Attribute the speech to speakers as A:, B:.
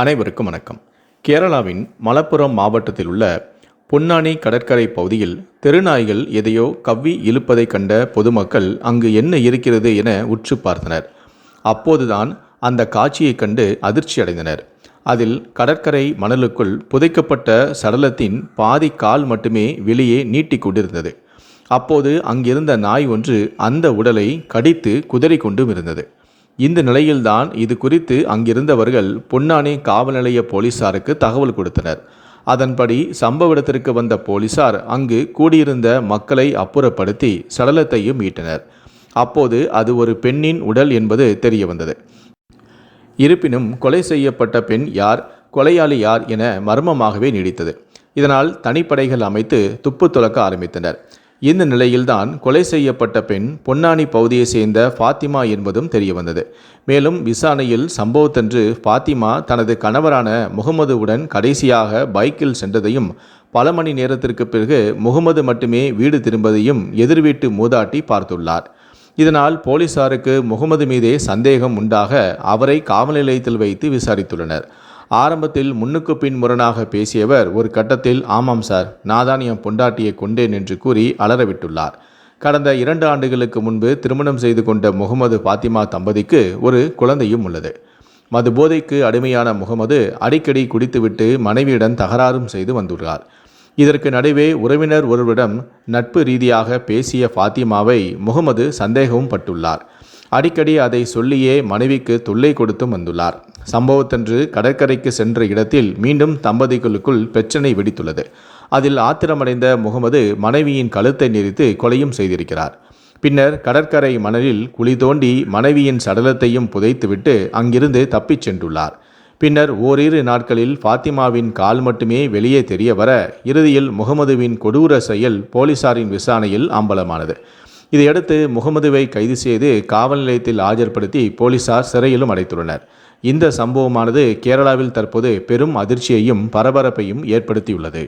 A: அனைவருக்கும் வணக்கம். கேரளாவின் மலப்புரம் மாவட்டத்தில் உள்ள பொன்னானி கடற்கரை பகுதியில் தெருநாய்கள் எதையோ கவ்வி இழுப்பதை கண்ட பொதுமக்கள் அங்கு என்ன இருக்கிறது என உற்று பார்த்தனர். அப்போதுதான் அந்த காட்சியைக் கண்டு அதிர்ச்சி அடைந்தனர். அதில் கடற்கரை மணலுக்குள் புதைக்கப்பட்ட சடலத்தின் பாதி கால் மட்டுமே வெளியே நீட்டிக் கொண்டிருந்தது. அப்போது அங்கிருந்த நாய் ஒன்று அந்த உடலை கடித்து குதறி கொண்டும் இருந்தது. இந்த நிலையில்தான் இது குறித்து அங்கிருந்தவர்கள் பொன்னானி காவல் நிலைய போலீசாருக்கு தகவல் கொடுத்தனர். அதன்படி சம்பவ இடத்திற்கு வந்த போலீசார் அங்கு கூடியிருந்த மக்களை அப்புறப்படுத்தி சடலத்தையும் மீட்டனர். அப்போது அது ஒரு பெண்ணின் உடல் என்பது தெரிய வந்தது. இருப்பினும் கொலை செய்யப்பட்ட பெண் யார், கொலையாளி யார் என மர்மமாகவே நீடித்தது. இதனால் தனிப்படைகள் அமைத்து துப்பு துலக்க ஆரம்பித்தனர். இந்த நிலையில்தான் கொலை செய்யப்பட்ட பெண் பொன்னானி பகுதியை சேர்ந்த ஃபாத்திமா என்பதும் தெரிய வந்தது. மேலும் விசாரணையில் சம்பவத்தன்று ஃபாத்திமா தனது கணவரான முகமதுவுடன் கடைசியாக பைக்கில் சென்றதையும் பல மணி நேரத்திற்கு பிறகு முகமது மட்டுமே வீடு திரும்பதையும் எதிர் வீட்டு மூதாட்டி பார்த்துள்ளார். இதனால் போலீசாருக்கு முகமது மீதே சந்தேகம் உண்டாக அவரை காவல் நிலையத்தில் வைத்து விசாரித்துள்ளனர். ஆரம்பத்தில் முன்னுக்கு பின் முரணாக பேசியவர் ஒரு கட்டத்தில் ஆமாம் சார், நான் தான் என் பொண்டாட்டியை கொண்டேன் என்று கூறி அலறவிட்டுள்ளார். கடந்த 2 ஆண்டுகளுக்கு முன்பு திருமணம் செய்து கொண்ட முகமது பாத்திமா தம்பதிக்கு ஒரு குழந்தையும் உள்ளது. மது போதைக்கு அடிமையான முகமது அடிக்கடி குடித்துவிட்டு மனைவியுடன் தகராறும் செய்து வந்துள்ளார். இதற்கு நடுவே உறவினர் ஒருவரிடம் நட்பு ரீதியாக பேசிய ஃபாத்திமாவை முகமது சந்தேகமும் பட்டுள்ளார். அடிக்கடி அதை சொல்லியே மனைவிக்கு தொல்லை கொடுத்தும் வந்துள்ளார். சம்பவத்தன்று கடற்கரைக்கு சென்ற இடத்தில் மீண்டும் தம்பதிகளுக்குள் பிரச்சனை வெடித்துள்ளது. அதில் ஆத்திரமடைந்த முகமது மனைவியின் கழுத்தை நெரித்து கொலையும் செய்திருக்கிறார். பின்னர் கடற்கரை மணலில் குழி தோண்டி மனைவியின் சடலத்தையும் புதைத்துவிட்டு அங்கிருந்து தப்பிச் சென்றுள்ளார். பின்னர் ஓரிரு நாட்களில் ஃபாத்திமாவின் கால் மட்டுமே வெளியே தெரிய வர இறுதியில் முகமதுவின் கொடூர செயல் போலீசாரின் விசாரணையில் அம்பலமானது. இதையடுத்து முகமதுவை கைது செய்து காவல் நிலையத்தில் ஆஜர்படுத்தி போலீசார் சிறையிலும் அடைத்துள்ளனர். இந்த சம்பவமானது கேரளாவில் தற்போது பெரும் அதிர்ச்சியையும் பரபரப்பையும் ஏற்படுத்தியுள்ளது.